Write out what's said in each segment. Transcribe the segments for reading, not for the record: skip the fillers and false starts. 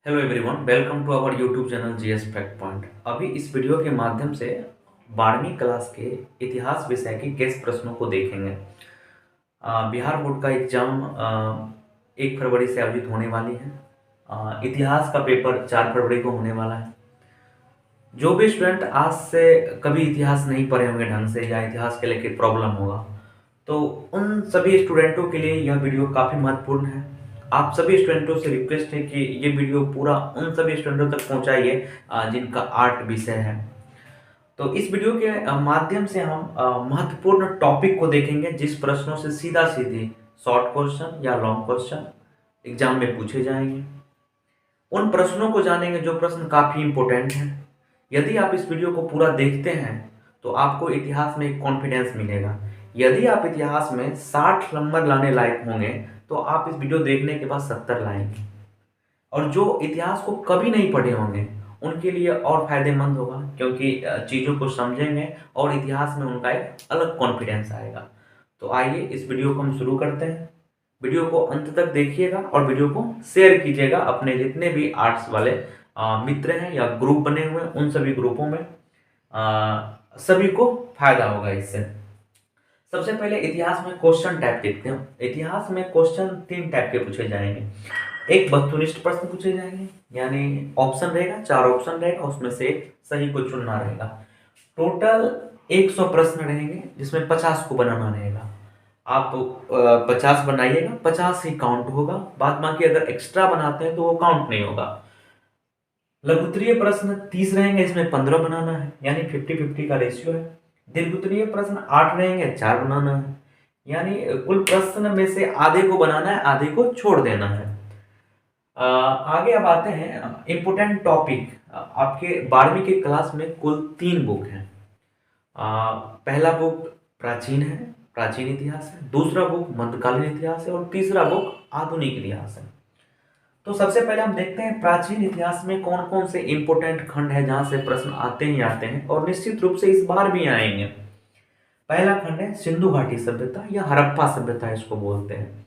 Hello everyone, welcome to our YouTube channel GS fact point. अभी इस video के माध्यम से 12वीं क्लास के इतिहास विषय के गेस प्रश्नों को देखेंगे। बिहार बोर्ड का एग्जाम 1 फरवरी से आयोजित होने वाली है। इतिहास का पेपर 4 फरवरी को होने वाला है। जो भी स्टूडेंट आज से कभी इतिहास नहीं पढ़े होंगे ढंग से या इतिहास के लेके प्रॉब्लम होगा, तो उन सभी स्टूडेंटों के लिए यह वीडियो काफ़ी महत्वपूर्ण है। आप सभी स्टूडेंटों से रिक्वेस्ट है कि ये वीडियो पूरा उन सभी स्टूडेंटों तक पहुंचाइए जिनका आर्ट विषय है। तो इस वीडियो के माध्यम से हम महत्वपूर्ण टॉपिक को देखेंगे, जिस प्रश्नों से सीधा सीधे शॉर्ट क्वेश्चन या लॉन्ग क्वेश्चन एग्जाम में पूछे जाएंगे। उन प्रश्नों को जानेंगे जो प्रश्न काफ़ी इंपॉर्टेंट हैं। यदि आप इस वीडियो को पूरा देखते हैं तो आपको इतिहास में एक कॉन्फिडेंस मिलेगा। यदि आप इतिहास में 60 नंबर लाने लायक होंगे तो आप इस वीडियो देखने के बाद 70 लाएंगे। और जो इतिहास को कभी नहीं पढ़े होंगे उनके लिए और फायदेमंद होगा, क्योंकि चीज़ों को समझेंगे और इतिहास में उनका एक अलग कॉन्फिडेंस आएगा। तो आइए इस वीडियो को हम शुरू करते हैं। वीडियो को अंत तक देखिएगा और वीडियो को शेयर कीजिएगा अपने जितने भी आर्ट्स वाले मित्र हैं या ग्रुप बने हुए हैं उन सभी ग्रुपों में। सभी को फायदा होगा इससे। सबसे पहले इतिहास में क्वेश्चन टाइप देखते हैं। इतिहास में क्वेश्चन 3 टाइप के पूछे जाएंगे। एक वस्तुनिष्ठ प्रश्न पूछे जाएंगे, यानी ऑप्शन रहेगा, 4 ऑप्शन रहेगा, उसमें से सही को चुनना रहेगा। टोटल 100 प्रश्न रहेंगे जिसमें 50 को बनाना रहेगा। आप 50 बनाइएगा, 50 ही काउंट होगा, बाद बाकी अगर एक्स्ट्रा बनाते हैं तो वो काउंट नहीं होगा। लघुत्तरीय प्रश्न 30 रहेंगे, इसमें 15 बनाना है, यानी 50-50 का रेशियो है। दीर्घोत्तरीय प्रश्न 8 रहेंगे, 4 बनाना है, यानी कुल प्रश्न में से आधे को बनाना है, आधे को छोड़ देना है। आगे अब आते हैं इम्पोर्टेंट टॉपिक। आपके 12वीं के क्लास में कुल 3 बुक हैं। पहला बुक प्राचीन है, प्राचीन इतिहास है। दूसरा बुक मध्यकालीन इतिहास है और तीसरा बुक आधुनिक इतिहास है। तो सबसे पहले हम देखते हैं प्राचीन इतिहास में कौन कौन से इंपोर्टेंट खंड है जहां से प्रश्न आते ही आते हैं और निश्चित रूप से इस बार भी आएंगे। पहला खंड है सिंधु घाटी सभ्यता या हड़प्पा सभ्यता इसको बोलते हैं।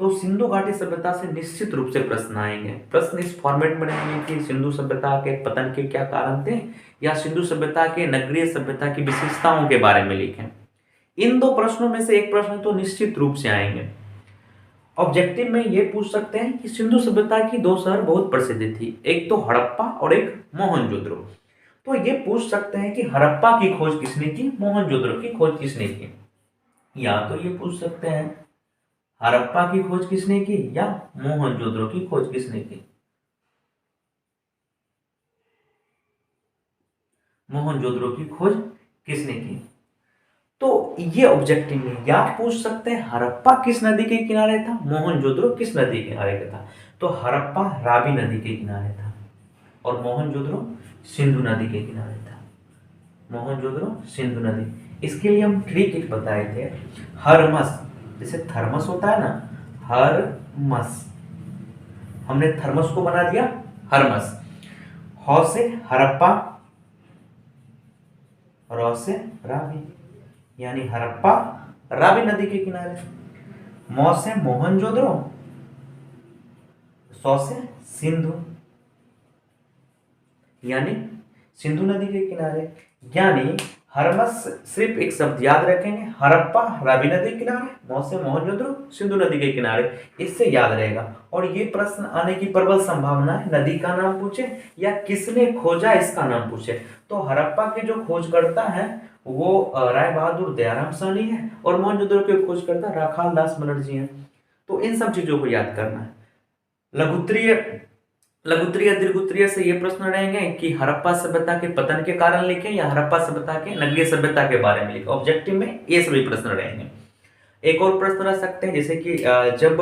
तो सिंधु घाटी सभ्यता से निश्चित रूप से प्रश्न आएंगे। प्रश्न इस फॉर्मेट में रहेंगे कि सिंधु सभ्यता के पतन के क्या कारण थे, या सिंधु सभ्यता के नगरीय सभ्यता की विशेषताओं के बारे में लिखें। इन 2 प्रश्नों में से एक प्रश्न तो निश्चित रूप से आएंगे। ऑब्जेक्टिव में ये पूछ सकते हैं कि सिंधु सभ्यता की 2 शहर बहुत प्रसिद्ध थी, एक तो हड़प्पा और एक मोहनजोदड़ो। तो ये पूछ सकते हैं कि हड़प्पा की खोज किसने की, मोहनजोदड़ो की खोज किसने की। या तो ये पूछ सकते हैं हड़प्पा की खोज किसने की या मोहनजोदड़ो की खोज किसने की। मोहनजोदड़ो की खोज किसने की। तो ये ऑब्जेक्टिव में या पूछ सकते हैं हड़प्पा किस नदी के किनारे था, मोहनजोदड़ो किस नदी के किनारे का था। तो हड़प्पा रावी नदी के किनारे था और मोहनजोदड़ो सिंधु नदी के किनारे था। मोहनजोदड़ो सिंधु नदी। इसके लिए हम ट्रिक एक बताए थे, हरमस, जैसे थर्मस होता है ना, हरमस, हमने थर्मस को बना दिया हरमस। ह से हड़प्पा, र से रावी, यानी हड़प्पा रावी नदी के किनारे। म से मोहनजोदड़ो, सौ से सिंधु, यानी सिंधु नदी के किनारे। यानी हरमस सिर्फ एक शब्द याद रखेंगे, हड़प्पा रावी नदी के किनारे, म से मोहनजोदड़ो सिंधु नदी के किनारे, इससे याद रहेगा। और ये प्रश्न आने की प्रबल संभावना है नदी का नाम पूछे या किसने खोजा इसका नाम पूछे। तो हड़प्पा के जो खोजकर्ता है वो राय बहादुर दयाराम साहनी है और मोहनजोदड़ो के खोजकर्ता राखाल दास बनर्जी हैं। तो इन सब चीजों को याद करना है। लघुत्तरीय लघुत्तरीय दीर्घोत्तरीय से ये प्रश्न रहेंगे कि हड़प्पा सभ्यता के पतन के कारण लिखें या हड़प्पा सभ्यता के नगरीय सभ्यता के बारे में लिखें। ऑब्जेक्टिव में ये सभी प्रश्न रहेंगे। एक और प्रश्न रह सकते हैं, जैसे कि जब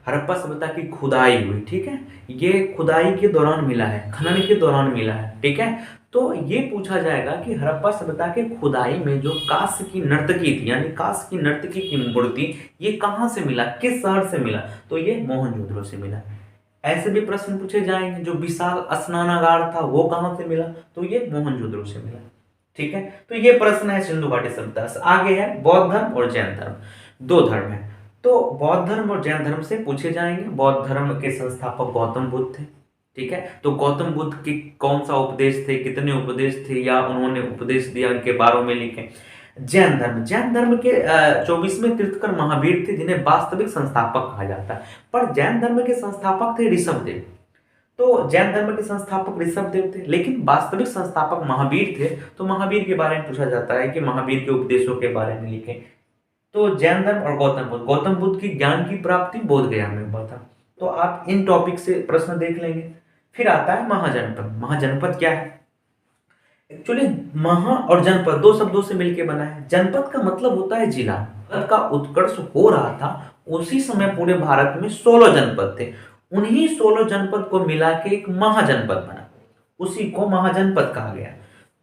हड़प्पा सभ्यता की खुदाई हुई, ठीक है, ये खुदाई के दौरान मिला है, खनन के दौरान मिला है, ठीक है, तो ये पूछा जाएगा कि हड़प्पा सभ्यता के खुदाई में जो कांस्य की नर्तकी थी, यानी कांस्य की नर्तकी की मूर्ति, ये कहाँ से मिला, किस शहर से मिला। तो ये मोहनजोदड़ो से मिला। ऐसे भी प्रश्न पूछे जाएंगे जो विशाल स्नानागार था वो कहां से मिला, तो ये मोहनजोदड़ो से मिला। ठीक है, तो ये प्रश्न है सिंधु घाटी सभ्यता से। आगे है बौद्ध धर्म और जैन धर्म, 2 धर्म है। तो बौद्ध धर्म और जैन धर्म से पूछे जाएंगे। बौद्ध धर्म के संस्थापक गौतम बुद्ध थे, ठीक है। तो गौतम बुद्ध के कौन सा उपदेश थे, कितने उपदेश थे या उन्होंने उपदेश दिया, उनके बारे में लिखे। जैन धर्म के 24वें तीर्थंकर महावीर थे, जिन्हें वास्तविक संस्थापक कहा जाता है। पर जैन धर्म के संस्थापक थे ऋषभदेव। तो जैन धर्म के संस्थापक ऋषभदेव थे, लेकिन वास्तविक संस्थापक महावीर थे। तो महावीर के बारे में पूछा जाता है कि महावीर के उपदेशों के बारे में लिखे। तो जैन धर्म और गौतम बुद्ध की ज्ञान की प्राप्ति बोध गया में हुआ था। तो आप इन टॉपिक से प्रश्न देख लेंगे। फिर आता है महाजनपद। महाजनपद क्या है? एक्चुअली महा और जनपद दो शब्दों से मिलकर बना है। जनपद का मतलब होता है जिला। भारत का उत्कर्ष हो रहा था उसी समय पूरे भारत में 16 जनपद थे। उन्हीं 16 जनपद को मिला के एक महाजनपद बना, उसी को महाजनपद कहा गया।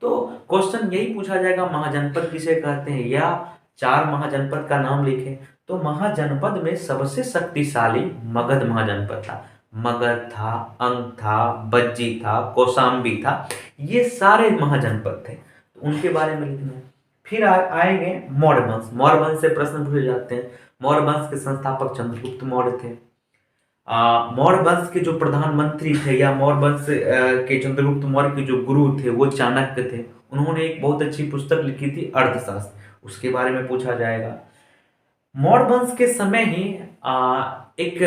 तो क्वेश्चन यही पूछा जाएगा, महाजनपद किसे कहते हैं, या 4 महाजनपद का नाम लिखे। तो महाजनपद में सबसे शक्तिशाली मगध महाजनपद था। मगध था, अंग था, बज्जी था, कौशाम्बी था, ये सारे महाजनपद थे। तो उनके बारे में लिखना है। फिर आएंगे मौर्य वंश। मौर्य वंश से प्रश्न पूछे जाते हैं। मौर्य वंश के संस्थापक चंद्रगुप्त मौर्य थे। मौर्य वंश के जो प्रधानमंत्री थे या मौर्य वंश के चंद्रगुप्त मौर्य के जो गुरु थे वो चाणक्य थे। उन्होंने एक बहुत अच्छी पुस्तक लिखी थी अर्थशास्त्र, उसके बारे में पूछा जाएगा। मौर्य वंश के समय ही एक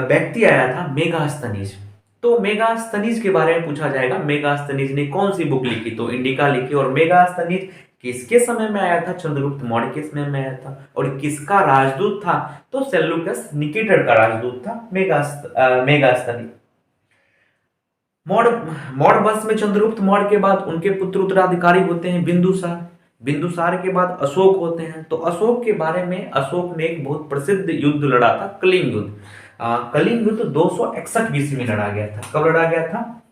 व्यक्ति आया था मेगास्थनीज। तो मेगास्थनीज के बारे में पूछा जाएगा। मेगास्थनीज ने कौन सी बुक लिखी? तो इंडिका लिखी। और मेगास्थनीज किसके समय में आया था? चंद्रगुप्त मौर्य के समय में आया था। और किसका राजदूत था? तो सेल्यूकस निकेटर का राजदूत था मेगास्थनीज। मौर्य वंश में चंद्रगुप्त मौर्य के बाद उनके पुत्र उत्तराधिकारी होते हैं बिंदुसार। बिंदुसार के बाद अशोक होते हैं। तो अशोक के बारे में, अशोक ने एक बहुत प्रसिद्ध युद्ध लड़ा था, कलिंग युद्ध। कलिंग युद्ध 261 बीसी में लड़ा गया था। कब लड़ा गया था?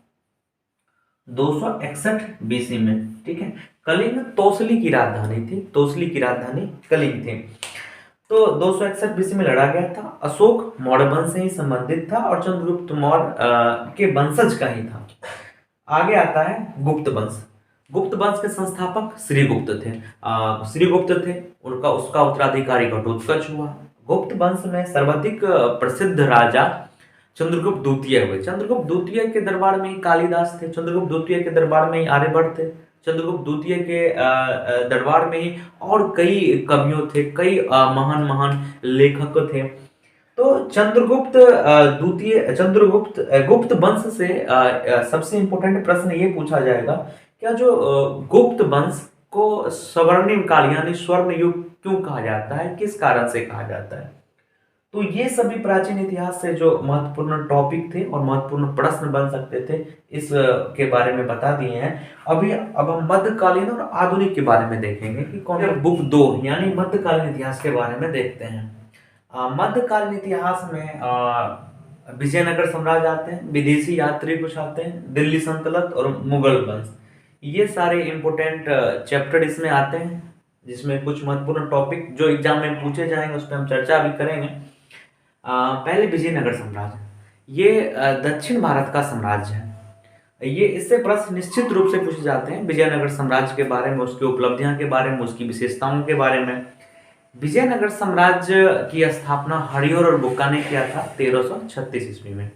261 बीसी में, ठीक है। कलिंग तोसली की राजधानी थी, तोसली की राजधानी कलिंग थी। तो 261 बीसी में लड़ा गया था। अशोक मौर्य वंश से ही संबंधित था और चंद्रगुप्त मौर्य के वंशज का ही था। आगे आता है गुप्त वंश। गुप्त वंश के संस्थापक श्रीगुप्त थे। श्रीगुप्त थे, उसका उत्तराधिकारी घटोत्कच हुआ। गुप्त वंश में सर्वाधिक प्रसिद्ध राजा चंद्रगुप्त द्वितीय हुए। चंद्रगुप्त द्वितीय के दरबार में ही कालिदास थे। चंद्रगुप्त द्वितीय के दरबार में ही आर्यभट्ट थे। चंद्रगुप्त द्वितीय के दरबार में ही और कई कवियों थे, कई महान महान लेखक थे। तो गुप्त वंश से सबसे इंपॉर्टेंट प्रश्न ये पूछा जाएगा, क्या जो गुप्त वंश को स्वर्णिम काल यानी स्वर्ण युग क्यों कहा जाता है, किस कारण से कहा जाता है? तो ये सभी प्राचीन इतिहास से जो महत्वपूर्ण टॉपिक थे और महत्वपूर्ण प्रश्न बन सकते थे, इस के बारे में बता दिए हैं। अब हम मध्यकालीन और आधुनिक के बारे में देखेंगे कि कौन। बुक 2 यानी मध्यकालीन इतिहास के बारे में देखते हैं। मध्यकालीन इतिहास में विजयनगर साम्राज्य आते हैं, विदेशी यात्री कुछ आते हैं, दिल्ली सल्तनत और मुगल वंश, ये सारे इंपोर्टेंट चैप्टर इसमें आते हैं, जिसमें कुछ महत्वपूर्ण टॉपिक जो एग्जाम में पूछे जाएंगे उस पर हम चर्चा भी करेंगे। पहले विजयनगर साम्राज्य, ये दक्षिण भारत का साम्राज्य है। ये इससे प्रश्न निश्चित रूप से पूछे जाते हैं विजयनगर साम्राज्य के बारे में, उसकी उपलब्धियां के बारे में, उसकी विशेषताओं के बारे में। विजयनगर साम्राज्य की स्थापना हरिहर और बुक्का ने किया था 1336 ईस्वी में।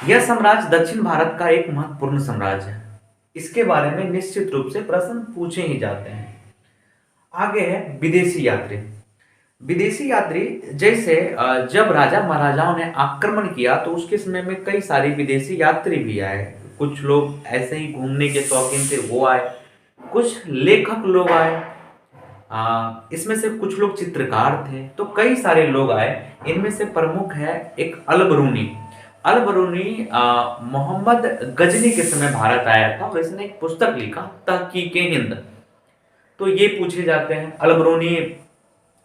यह साम्राज्य दक्षिण भारत का एक महत्वपूर्ण साम्राज्य है। इसके बारे में निश्चित रूप से प्रश्न पूछे ही जाते हैं। आगे है विदेशी यात्री। विदेशी यात्री जैसे जब राजा महाराजाओं ने आक्रमण किया तो उसके समय में कई सारे विदेशी यात्री भी आए। कुछ लोग ऐसे ही घूमने के शौकीन थे, वो आए। कुछ लेखक लोग आए, इसमें से कुछ लोग चित्रकार थे, तो कई सारे लोग आए। इनमें से प्रमुख है एक अलबरूनी। अलबरूनी मोहम्मद गजनी के समय भारत आया था और इसने एक पुस्तक लिखा तहकीके हिंद। तो ये पूछे जाते हैं अलबरूनी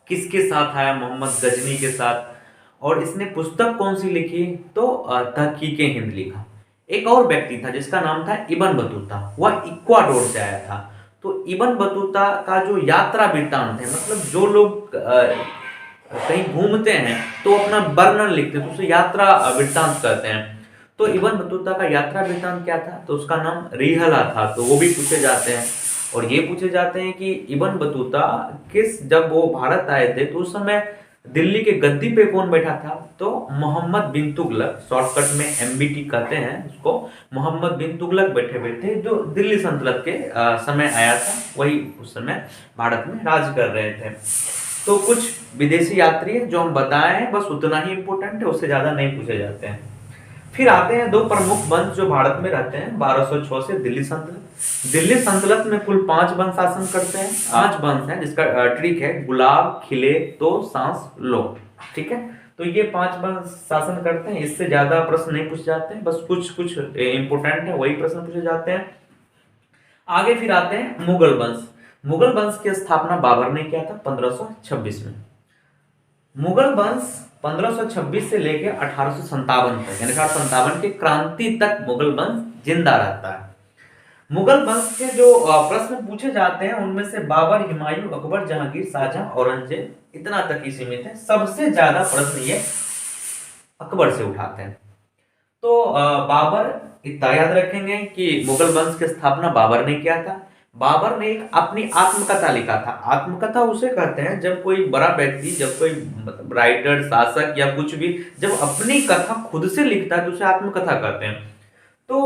किसके साथ आया? मोहम्मद गजनी के साथ। और इसने पुस्तक कौन सी लिखी? तो तहकीके हिंद लिखा। एक और व्यक्ति था जिसका नाम था इब्न बतूता, वह इक्वाडोर से आया था। तो इब्न बतूता का जो यात्रा वृत्तांत है, मतलब जो लोग कहीं घूमते हैं तो अपना वर्णन लिखते हैं तो उसे यात्रा वृत्तांत कहते हैं। तो इब्न बतूता का यात्रा वृत्तांत क्या था? तो उसका नाम रिहला था। तो वो भी पूछे जाते हैं। और ये पूछे जाते हैं कि इब्न बतूता जब वो भारत आए थे तो उस समय दिल्ली के गद्दी पे कौन बैठा था? तो मोहम्मद बिन तुगलक, शॉर्टकट में एमबीटी कहते हैं उसको। मोहम्मद बिन तुगलक बैठे बैठे जो दिल्ली सल्तनत के समय आया था, वही उस समय भारत में राज कर रहे थे। तो कुछ विदेशी यात्री है जो हम बताए हैं, बस उतना ही इंपॉर्टेंट है, उससे ज्यादा नहीं पूछे जाते हैं। फिर आते हैं दो प्रमुख वंश जो भारत में रहते हैं 1206 से दिल्ली सल्तनत। दिल्ली सल्तनत में कुल 5 वंश शासन करते हैं। 5 वंश है जिसका ट्रिक है गुलाब, खिले, तो, सांस, लो। ठीक है, तो ये 5 वंश शासन करते हैं, इससे ज्यादा प्रश्न नहीं पूछे जाते हैं, बस कुछ कुछ इंपोर्टेंट है वही प्रश्न पूछे जाते हैं। आगे फिर आते हैं मुगल वंश। मुगल वंश की स्थापना बाबर ने किया था 1526 में। मुगल वंश 1526 से लेकर 1857 तक, यानी 1857 के क्रांति तक मुगल वंश जिंदा रहता है। मुगल वंश के जो प्रश्न पूछे जाते हैं उनमें से बाबर, हुमायूं, अकबर, जहांगीर, शाहजहां, औरंगजेब इतना तक ही सीमित है। सबसे ज्यादा प्रश्न ये अकबर से उठाते हैं। तो बाबर, इतना याद रखेंगे कि मुगल वंश की स्थापना बाबर ने किया था। बाबर ने एक अपनी आत्मकथा लिखा था। आत्मकथा उसे कहते हैं जब कोई बड़ा व्यक्ति, जब कोई राइटर, शासक या कुछ भी जब अपनी कथा खुद से लिखता है तो उसे आत्मकथा कहते हैं। तो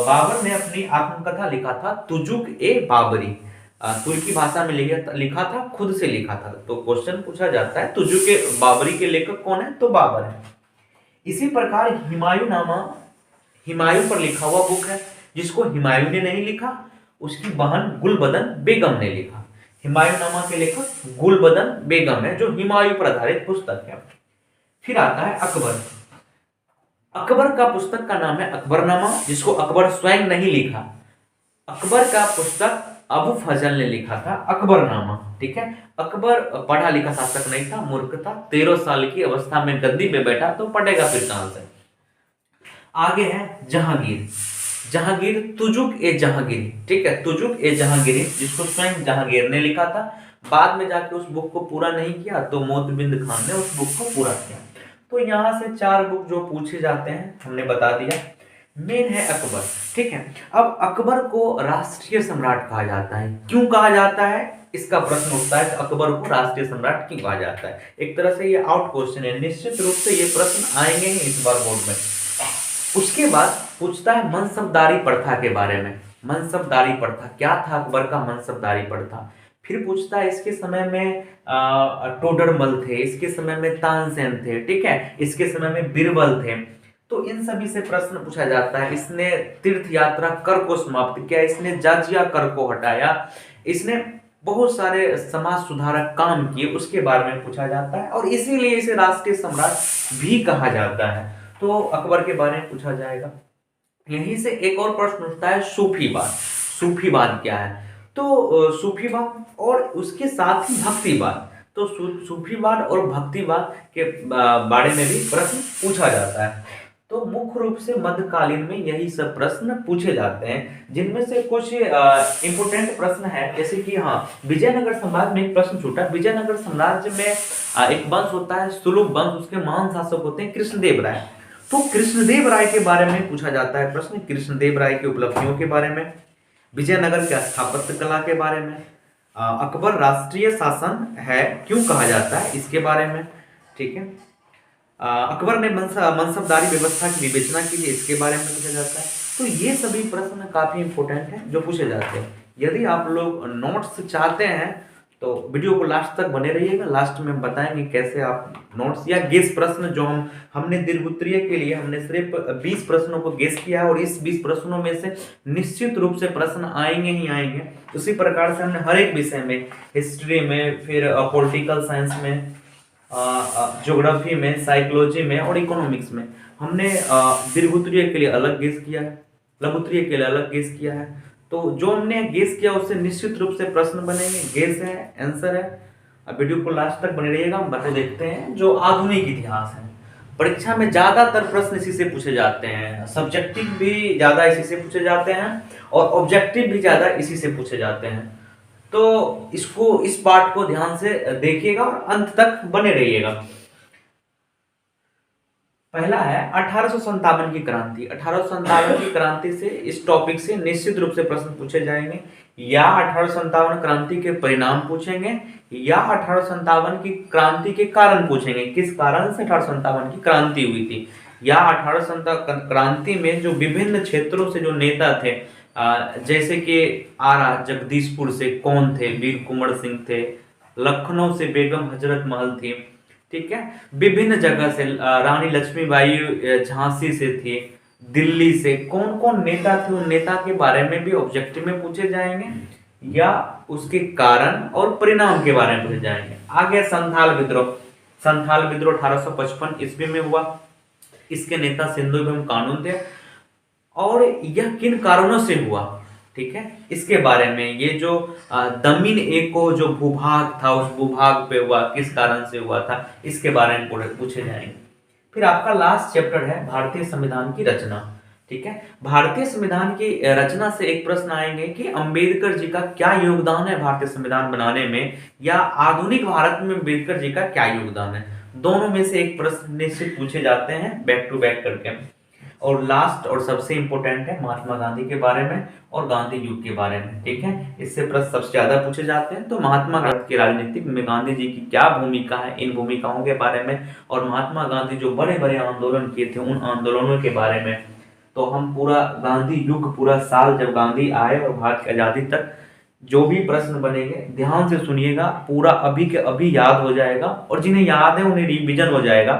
बाबर ने अपनी आत्मकथा लिखा था तुजुक ए बाबरी। तुर्की भाषा में लिखा था, खुद से लिखा था। तो क्वेश्चन पूछा जाता है तुजुक ए बाबरी के लेखक कौन है? तो बाबर है। इसी प्रकार हुमायूं नामा, हुमायूं पर लिखा हुआ बुक है जिसको हुमायूं ने नहीं लिखा, उसकी बहन गुलबदन बेगम ने लिखा। हुमायूं नामा के लेखक गुलबदन बेगम है, जो हुमायूं पर आधारित पुस्तक है। फिर आता है अकबर। अकबर का पुस्तक का नाम है अकबरनामा, जिसको अकबर स्वयं नहीं लिखा। अकबर का पुस्तक अबू फजल ने लिखा था अकबरनामा। ठीक है, अकबर पढ़ा लिखा शासक नहीं था, मूर्ख था। 13 साल की अवस्था में गद्दी पे बैठा, तो पढ़ेगा फिर कहां से? आगे है जहांगीर। जहांगीर तुजुक ए जहांगीरी। ठीक है, तुजुक ए जहांगीरी जिसको स्वयं जहांगीर ने लिखा था। बाद में जाके उस बुक को पूरा नहीं किया तो मोतबिंद खान ने उस बुक को पूरा किया। तो यहां से 4 बुक जो पूछे जाते हैं हमने बता दिया। मेन है अकबर। ठीक है, अब अकबर को राष्ट्रीय सम्राट कहा जाता है। क्यों कहा जाता है, इसका प्रश्न उठता है, अकबर को राष्ट्रीय सम्राट क्यों कहा जाता है? एक तरह से ये आउट क्वेश्चन है, निश्चित रूप से ये प्रश्न आएंगे ही इस बार बोर्ड में। उसके बाद पूछता है मनसबदारी प्रथा के बारे में। मनसबदारी प्रथा क्या था? अकबर का मनसबदारी प्रथा। फिर पूछता है इसके समय में टोडरमल थे, इसके समय में तानसेन थे, ठीक है, इसके समय में बीरबल थे। तो इन सभी से प्रश्न पूछा जाता है। इसने तीर्थ यात्रा कर को समाप्त किया, इसने जाजिया कर को हटाया, इसने बहुत सारे समाज सुधारक काम किए, उसके बारे में पूछा जाता है और इसीलिए इसे राष्ट्रीय सम्राट भी कहा जाता है। तो अकबर के बारे में पूछा जाएगा। यहीं से एक और प्रश्न उठता है सूफीवाद। सूफीवाद क्या है? तो सूफीवाद और उसके साथ ही भक्तिवाद। तो सूफीवाद और भक्तिवाद के बारे में भी प्रश्न पूछा जाता है। तो मुख्य रूप से मध्यकालीन में यही सब प्रश्न पूछे जाते हैं, जिनमें से कुछ इंपोर्टेंट प्रश्न है, जैसे कि हाँ, विजयनगर साम्राज्य में एक प्रश्न छूटा। विजयनगर साम्राज्य में एक वंश होता है सुलभ वंश, उसके महान शासक होते हैं कृष्णदेव राय। तो कृष्णदेव राय के बारे में पूछा जाता है प्रश्न, कृष्णदेव राय की उपलब्धियों के बारे में, विजयनगर के स्थापत्य कला के बारे में, अकबर राष्ट्रीय शासन है क्यों कहा जाता है इसके बारे में। ठीक है, अकबर ने मनसबदारी व्यवस्था की विवेचना की है, इसके बारे में पूछा जाता है। तो ये सभी प्रश्न काफी इंपॉर्टेंट हैं जो पूछे जाते हैं। यदि आप लोग नोट्स चाहते हैं तो वीडियो को लास्ट तक बने रहिएगा। लास्ट में हम बताएंगे कैसे आप नोट्स या गेस प्रश्न जो हमने दीर्घोत्तरीय के लिए हमने सिर्फ 20 प्रश्नों को गेस किया है और इस 20 प्रश्नों में से निश्चित रूप से प्रश्न आएंगे ही आएंगे। उसी प्रकार से हमने हर एक विषय में, हिस्ट्री में, फिर पॉलिटिकल साइंस में, ज्योग्राफी में, साइकोलॉजी में और इकोनॉमिक्स में हमने दीर्घोत्तरीय के लिए अलग गेस किया है, लघुत्तरीय के लिए अलग गेस किया है। तो जो हमने गेस किया उससे निश्चित रूप से प्रश्न बनेंगे। गेस है, आंसर है। अब वीडियो को लास्ट तक बने रहिएगा। हम बता देखते हैं जो आधुनिक इतिहास है। परीक्षा में ज्यादातर प्रश्न इसी से पूछे जाते हैं, सब्जेक्टिव भी ज्यादा इसी से पूछे जाते हैं और ऑब्जेक्टिव भी ज्यादा इसी से पूछे जाते हैं। तो इस पार्ट को ध्यान से देखिएगा और अंत तक बने रहिएगा। पहला है 1857 की क्रांति। 1857 की क्रांति से, इस टॉपिक से निश्चित रूप से प्रश्न पूछे जाएंगे। या 1857 क्रांति के परिणाम पूछेंगे, या 1857 की क्रांति के कारण पूछेंगे, किस कारण से 1857 की क्रांति हुई थी। या 1857 क्रांति में जो विभिन्न क्षेत्रों से जो नेता थे, जैसे कि आरा जगदीशपुर से कौन थे, वीर कुंवर सिंह थे, लखनऊ से बेगम हजरत महल थी, ठीक है, विभिन्न जगह से रानी लक्ष्मीबाई झांसी से थी, दिल्ली से कौन कौन नेता थे, उन नेता के बारे में भी ऑब्जेक्टिव में पूछे जाएंगे, या उसके कारण और परिणाम के बारे में पूछे जाएंगे। आगे संथाल विद्रोह। संथाल विद्रोह 1855 ईस्वी में हुआ। इसके नेता सिंधु एवं कानून थे, और यह किन कारणों से हुआ, ठीक है, इसके बारे में। ये जो दमिन एको जो भूभाग था, उस भूभाग पे हुआ, किस कारण से हुआ था, इसके बारे में पूछे जाएंगे। फिर आपका लास्ट चैप्टर है भारतीय संविधान की रचना, ठीक है। भारतीय संविधान की रचना से एक प्रश्न आएंगे कि अंबेडकर जी का क्या योगदान है भारतीय संविधान बनाने में, या आधुनिक भारत में अंबेडकर जी का क्या योगदान है। दोनों में से एक प्रश्न निश्चित पूछे जाते हैं बैक टू बैक करके। और लास्ट और सबसे इंपॉर्टेंट है महात्मा गांधी के बारे में और गांधी युग के बारे में, ठीक है। इससे प्रश्न सबसे ज्यादा पूछे जाते हैं। तो महात्मा गांधी की राजनीतिक में गांधी जी की क्या भूमिका है, इन भूमिकाओं के बारे में, और महात्मा गांधी जो बड़े बड़े आंदोलन किए थे, उन आंदोलनों के बारे में। तो हम पूरा गांधी युग, पूरा साल जब गांधी आए और भारत की आजादी तक जो भी प्रश्न बनेंगे ध्यान से सुनिएगा, पूरा अभी के अभी याद हो जाएगा, और जिन्हें याद है उन्हें रिवीजन हो जाएगा।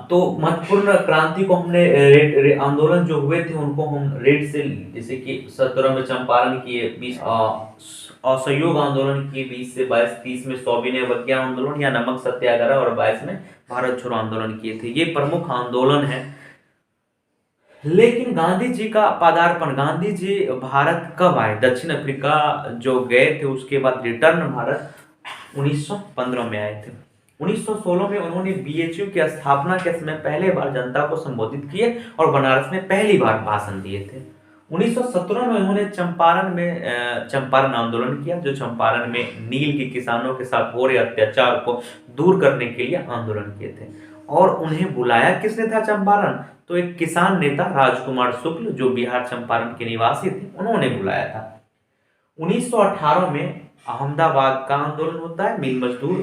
तो महत्वपूर्ण क्रांति को हमने आंदोलन जो हुए थे उनको हम रेड से, जैसे कि 17 में चंपारण किए, 20 असहयोग आंदोलन किए, 20 से 22, 30 में सविनय अवज्ञा आंदोलन या नमक सत्याग्रह, और 22 में भारत छोड़ो आंदोलन किए थे। ये प्रमुख आंदोलन है। लेकिन गांधी जी का पदार्पण, गांधी जी भारत कब आए, दक्षिण अफ्रीका जो गए थे उसके बाद रिटर्न भारत 1915 में आए थे। 1916 में उन्होंने बीएचयू की स्थापना के समय पहले बार जनता को संबोधित किए और बनारस में पहली बार भाषण दिए थे। 1917 में उन्होंने चंपारण आंदोलन किया, जो चंपारण में नील के किसानों के साथ हो रहे अत्याचार को दूर करने के लिए आंदोलन किए थे। और उन्हें बुलाया किसने था चंपारण, तो एक किसान नेता राजकुमार शुक्ल, जो बिहार चंपारण के निवासी थे, उन्होंने बुलाया था। 1918 में अहमदाबाद का आंदोलन होता है, मिल मजदूर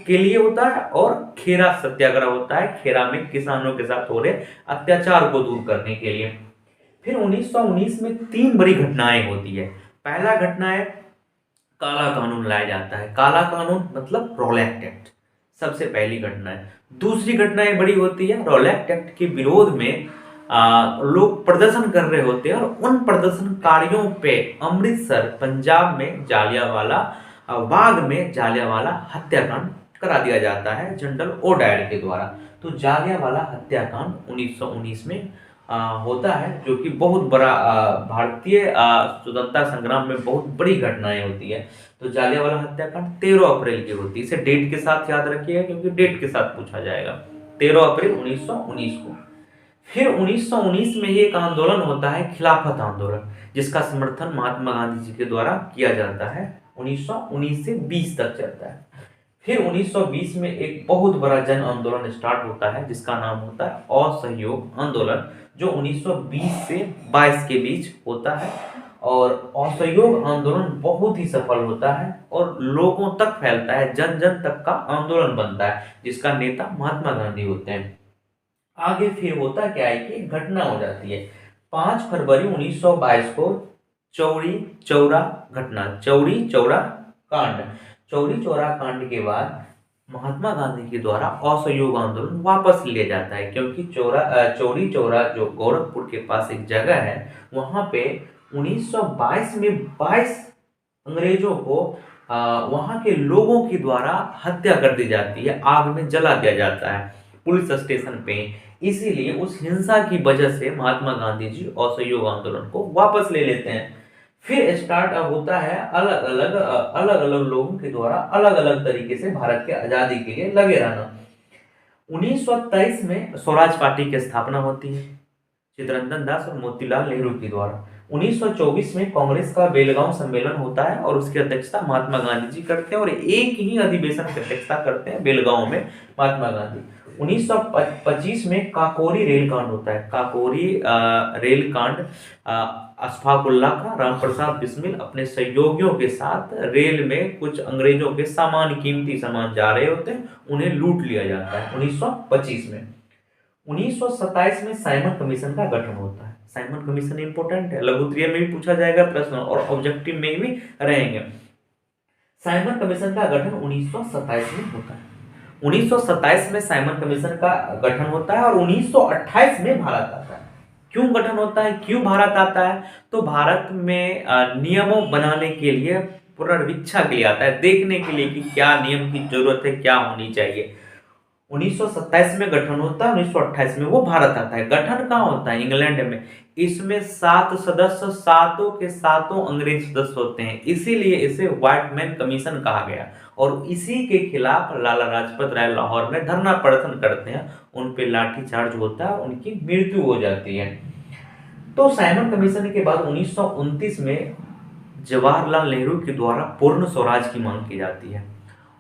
के लिए होता है, और खेरा सत्याग्रह होता है, खेरा में किसानों के साथ हो रहे अत्याचार को दूर करने के लिए। फिर 1919 में 3 बड़ी घटनाएं होती है। पहला घटना है काला कानून लाया जाता है। काला कानून मतलब रॉलेट एक्ट, सबसे पहली घटना है। दूसरी घटना ये बड़ी होती है, रॉलेट एक्ट के विरोध में लोग प्रदर्शन कर रहे होते हैं, और उन प्रदर्शनकारियों पे अमृतसर पंजाब में जालियांवाला बाग में जालियांवाला हत्याकांड करा दिया जाता है जनरल ओडायर के द्वारा। तो जालियांवाला हत्याकांड 1919 में होता है, जो कि बहुत बड़ा भारतीय स्वतंत्रता संग्राम में बहुत बड़ी घटनाएं होती है। तो जालियांवाला हत्याकांड 13 अप्रैल की होती है। इसे डेट के साथ याद रखिएगा, क्योंकि डेट के साथ पूछा जाएगा, 13 अप्रैल 1919 को। फिर 1919 में ही एक आंदोलन होता है खिलाफत आंदोलन, जिसका समर्थन महात्मा गांधी जी के द्वारा किया जाता है। 1919 से 20 तक चलता है। फिर 1920 में एक बहुत बड़ा जन आंदोलन स्टार्ट होता है, जिसका नाम होता है असहयोग आंदोलन, जो 1920 से 22 के बीच होता है। और असहयोग आंदोलन बहुत ही सफल होता है और लोगों तक फैलता है, जन जन तक का आंदोलन बनता है, जिसका नेता महात्मा गांधी होते हैं। आगे फिर होता क्या है कि घटना हो जाती है 5 फरवरी 1922 को चौरी चौरा घटना, चौरी चौरा कांड। चौरी चौरा कांड के बाद महात्मा गांधी के द्वारा असहयोग आंदोलन वापस लिया जाता है, क्योंकि चौरी चौरा जो गोरखपुर के पास एक जगह है, वहां पे 1922 में 22 अंग्रेजों को वहां के लोगों के द्वारा हत्या कर दी जाती है, आग में जला दिया जाता है पुलिस स्टेशन पे। इसीलिए उस हिंसा की वजह से महात्मा गांधी जी असहयोग आंदोलन को वापस ले लेते हैं। फिर स्टार्ट अब होता है अलग अलग लोगों के द्वारा अलग अलग तरीके से भारत के आजादी के लिए लगे रहना। 1923 में स्वराज पार्टी की स्थापना होती है चित्तरंजन दास और मोतीलाल नेहरू के द्वारा। 1924 में कांग्रेस का बेलगांव सम्मेलन होता है और उसकी अध्यक्षता महात्मा गांधी जी करते हैं और एक ही अधिवेशन की अध्यक्षता करते हैं बेलगांव में महात्मा गांधी। 1925 में काकोरी रेल कांड होता है। काकोरी रेल कांड अशफाक उल्लाह का राम प्रसाद बिस्मिल अपने सहयोगियों के साथ रेल में कुछ अंग्रेजों के सामान, कीमती सामान जा रहे होते हैं, उन्हें लूट लिया जाता है 1925 में। 1927 में साइमन कमीशन का गठन होता है। साइमन कमीशन इंपॉर्टेंट है, लघु उत्तरीय में भी पूछा जाएगा प्रश्न और ऑब्जेक्टिव में भी रहेंगे। साइमन कमीशन का गठन 1927 में होता है। 1927 में साइमन कमीशन का गठन होता है और 1928 में भारत आता है। क्यों गठन होता है, क्यों भारत आता है? तो भारत में नियमों बनाने के लिए, पुनर्वीक्षा के लिए आता है, देखने के लिए कि क्या नियम की जरूरत है, क्या होनी चाहिए। 1927 में गठन होता है, 1928 में वो भारत आता है। गठन कहाँ होता है? इंग्लैंड में। इसमें 7 सदस्य, सातों के सातों अंग्रेज सदस्य होते हैं, इसीलिए इसे व्हाइट मैन कमीशन कहा गया। और इसी के खिलाफ लाला लाजपत राय लाहौर में धरना प्रदर्शन करते हैं, उन पे लाठीचार्ज होता है, उनकी मृत्यु हो जाती है। तो साइमन कमीशन के बाद 1929 में जवाहरलाल नेहरू के द्वारा पूर्ण स्वराज की मांग की जाती है।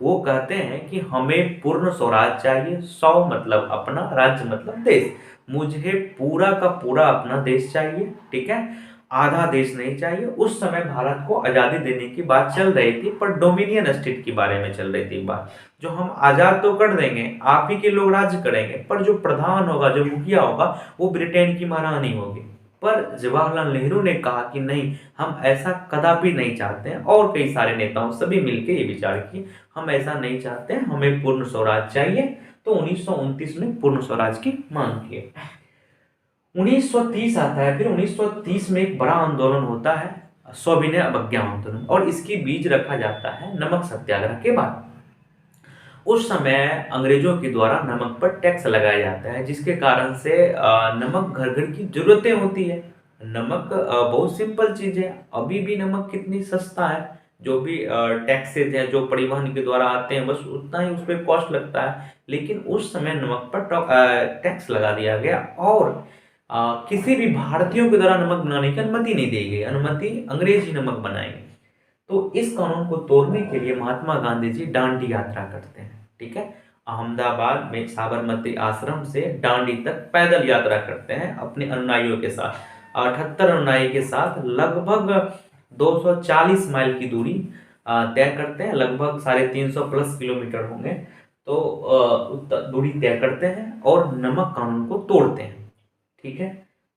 वो कहते हैं कि हमें पूर्ण स्वराज चाहिए, 100 मतलब अपना, राज्य मतलब देश। मुझे पूरा का पूरा अपना देश चाहिए, ठीक है, आधा देश नहीं चाहिए। उस समय भारत को आज़ादी देने की बात चल रही थी, पर डोमिनियन स्टेट के बारे में चल रही थी बात, जो हम आज़ाद तो कर देंगे, आप ही के लोग राज्य करेंगे, पर जो प्रधान होगा, जो मुखिया होगा, वो ब्रिटेन की महारानी होगी। पर जवाहरलाल नेहरू ने कहा कि नहीं, हम ऐसा कदापि नहीं चाहते हैं, और कई सारे नेताओं सभी मिलकर ये विचार किए, हम ऐसा नहीं चाहते हैं, हमें पूर्ण स्वराज चाहिए। तो 1929 में पूर्ण स्वराज की मांग की। 1930 आता है, फिर 1930 में एक बड़ा आंदोलन होता है, सविनय अवज्ञा आंदोलन, और इसकी बीज रखा जाता है नमक सत्याग्रह के बाद। उस समय अंग्रेजों के द्वारा नमक पर टैक्स लगाया जाता है, जिसके कारण से नमक घर घर की जरूरतें होती है। नमक बहुत सिंपल चीज है, अभी भी नमक कितनी सस्ता है, जो भी टैक्सेज हैं जो परिवहन के द्वारा आते हैं, बस उतना ही उस पर कॉस्ट लगता है। लेकिन उस समय नमक पर टैक्स लगा दिया गया और किसी भी भारतीयों के द्वारा नमक बनाने की अनुमति नहीं दी गई, अनुमति अंग्रेजी नमक बनाएंगे। तो इस कानून को तोड़ने के लिए महात्मा गांधी जी दांडी यात्रा करते हैं, ठीक है, अहमदाबाद में साबरमती आश्रम से दांडी तक पैदल यात्रा करते हैं अपने अनुयायियों के साथ। 78 अनुयायी के साथ लगभग 240 माइल की दूरी तय करते हैं, लगभग 350 प्लस किलोमीटर होंगे। तो दूरी तय करते हैं और नमक कानून को तोड़ते हैं, ठीक है।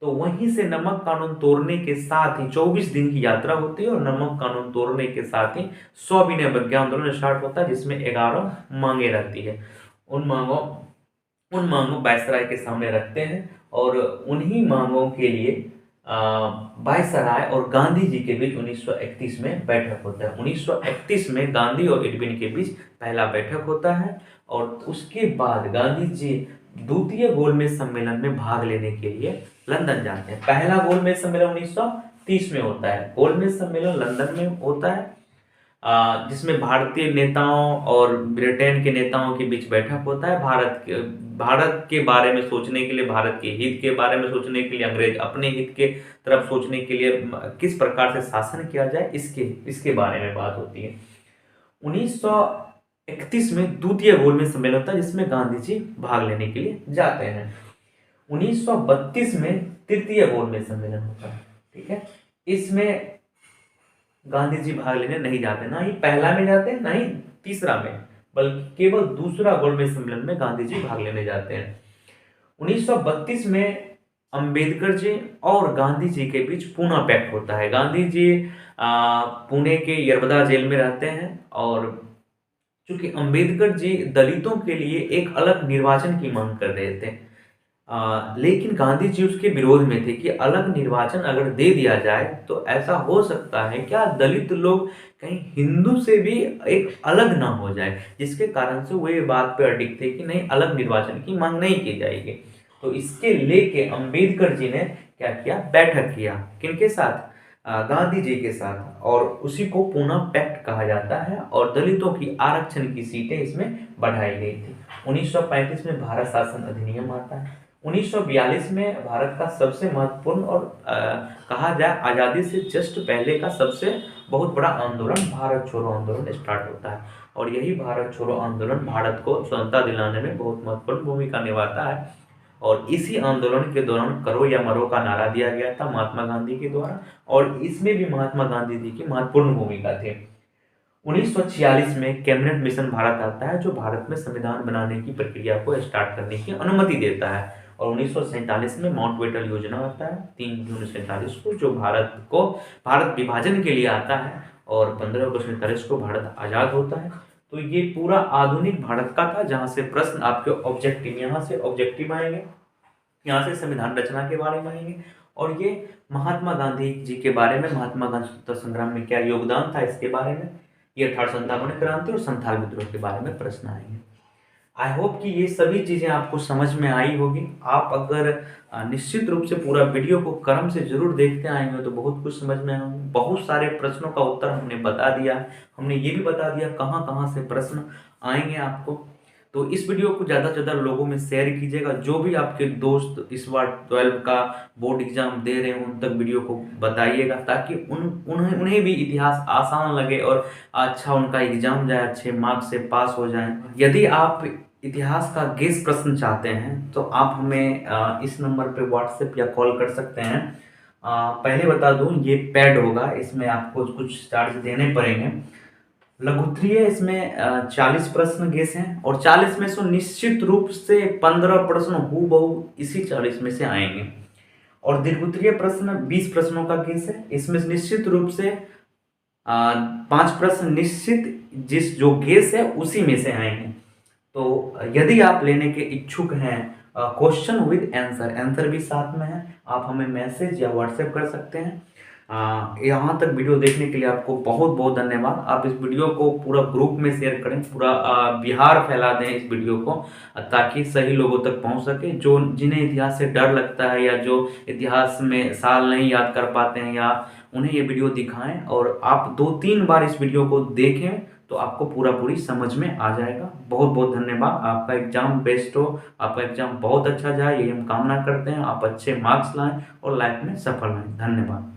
तो वहीं से नमक कानून तोड़ने के साथ ही 24 दिन की यात्रा होती है और नमक कानून तोड़ने के साथ ही सविनय अवज्ञा आंदोलन स्टार्ट होता है, जिसमें 11 मांगे रहती है। उन मांगों वायसराय के सामने रखते हैं और उन्हीं मांगों के लिए वायसराय और गांधी जी के बीच 1931 में बैठक होता है। 1931 में गांधी और इरविन के बीच पहला बैठक होता है और उसके बाद गांधी जी द्वितीय गोलमेज सम्मेलन में भाग लेने के लिए लंदन जाते हैं। पहला गोलमेज सम्मेलन 1930 में होता है। गोलमेज सम्मेलन लंदन में होता है, जिसमें भारतीय नेताओं और ब्रिटेन के नेताओं के बीच बैठक होता है। भारत के बारे में सोचने के लिए, भारत के हित के बारे में सोचने के लिए, अंग्रेज अपने हित के तरफ सोचने के लिए किस प्रकार से शासन किया जाए, इसके बारे में बात होती है। 1931 में द्वितीय गोलमेज सम्मेलन होता है, जिसमें गांधी जी भाग लेने के लिए जाते हैं। 1932 में तृतीय गोलमेज सम्मेलन होता है, ठीक है। इसमें गांधी जी भाग लेने नहीं जाते, ना ही पहला में जाते हैं, ना ही तीसरा में, बल्कि केवल दूसरा गोलमेज सम्मेलन में गांधी जी भाग लेने जाते हैं। 1932 में अंबेडकर जी और गांधी जी के बीच पूना पैक्ट होता है। गांधी जी पुणे के यरबदा जेल में रहते हैं और चूंकि अंबेडकर जी दलितों के लिए एक अलग निर्वाचन की मांग कर रहे थे, लेकिन गांधी जी उसके विरोध में थे कि अलग निर्वाचन अगर दे दिया जाए तो ऐसा हो सकता है क्या दलित लोग कहीं हिंदू से भी एक अलग ना हो जाए, जिसके कारण से वो ये बात पे अडिग थे कि नहीं, अलग निर्वाचन की मांग नहीं की जाएगी। तो इसके लेके अंबेडकर जी ने क्या किया, बैठक किया, किनके साथ, गांधी जी के साथ, और उसी को पूना पैक्ट कहा जाता है और दलितों की आरक्षण की सीटें इसमें बढ़ाई गई थी। 1935 में भारत शासन अधिनियम आता है। 1942 में भारत का सबसे महत्वपूर्ण और कहा जाए आज़ादी से जस्ट पहले का सबसे बहुत बड़ा आंदोलन भारत छोड़ो आंदोलन स्टार्ट होता है। और यही भारत छोड़ो आंदोलन भारत को स्वतंत्रता दिलाने में बहुत महत्वपूर्ण भूमिका निभाता है। और इसी आंदोलन के दौरान करो या मरो का नारा दिया गया था महात्मा गांधी के द्वारा, और इसमें भी महात्मा गांधी जी की महत्वपूर्ण भूमिका थी। 1946 में कैबिनेट मिशन भारत आता है, जो भारत में संविधान बनाने की प्रक्रिया को स्टार्ट करने की अनुमति देता है। और 1947 में माउंटबेटन योजना आता है 3 जून 1947 को, जो भारत विभाजन के लिए आता है। और 15 अगस्त 1947 को भारत आज़ाद होता है। तो ये पूरा आधुनिक भारत का था, जहाँ से प्रश्न आपके ऑब्जेक्टिव, यहाँ से ऑब्जेक्टिव आएंगे, यहाँ से संविधान रचना के बारे में आएंगे, और ये महात्मा गांधी जी के बारे में, महात्मा गांधी स्वतंत्रता संग्राम में क्या योगदान था इसके बारे में, ये 1857 क्रांति और संथाल विद्रोह के बारे में प्रश्न आएंगे। आई होप कि ये सभी चीज़ें आपको समझ में आई होगी। आप अगर निश्चित रूप से पूरा वीडियो को क्रम से जरूर देखते आएंगे तो बहुत कुछ समझ में आएंगे। बहुत सारे प्रश्नों का उत्तर हमने बता दिया, हमने ये भी बता दिया कहाँ कहाँ से प्रश्न आएंगे आपको। तो इस वीडियो को ज़्यादा से ज़्यादा लोगों में शेयर कीजिएगा। जो भी आपके दोस्त इस बार 12 का बोर्ड एग्जाम दे रहे हैं उन तक वीडियो को बताइएगा, ताकि उन्हें भी इतिहास आसान लगे और अच्छा उनका एग्जाम जाए, अच्छे मार्क्स से पास हो जाएं। यदि आप इतिहास का गेस प्रश्न चाहते हैं तो आप हमें इस नंबर पे व्हाट्सएप या कॉल कर सकते हैं। पहले बता दूं, ये पेड होगा, इसमें आपको कुछ चार्ज देने पड़ेंगे। लघुत्तरीय इसमें 40 प्रश्न गेस हैं, और 40 में से निश्चित रूप से 15 प्रश्न हूबहू इसी 40 में से आएंगे। और दीर्घोत्तरीय प्रश्न 20 प्रश्नों का गेस है, इसमें निश्चित रूप से 5 प्रश्न निश्चित जो गेस है उसी में से आएंगे। तो यदि आप लेने के इच्छुक हैं क्वेश्चन विद आंसर भी साथ में है, आप हमें मैसेज या व्हाट्सएप कर सकते हैं। यहाँ तक वीडियो देखने के लिए आपको बहुत बहुत धन्यवाद। आप इस वीडियो को पूरा ग्रुप में शेयर करें, पूरा बिहार फैला दें इस वीडियो को, ताकि सही लोगों तक पहुँच सके। जो जिन्हें इतिहास से डर लगता है, या जो इतिहास में साल नहीं याद कर पाते हैं, या उन्हें ये वीडियो दिखाएं, और आप 2-3 बार इस वीडियो को देखें तो आपको पूरी समझ में आ जाएगा। बहुत बहुत धन्यवाद। आपका एग्जाम बेस्ट हो, आपका एग्जाम बहुत अच्छा जाए, यही हम कामना करते हैं। आप अच्छे मार्क्स लाएं और लाइफ में सफल हों। धन्यवाद।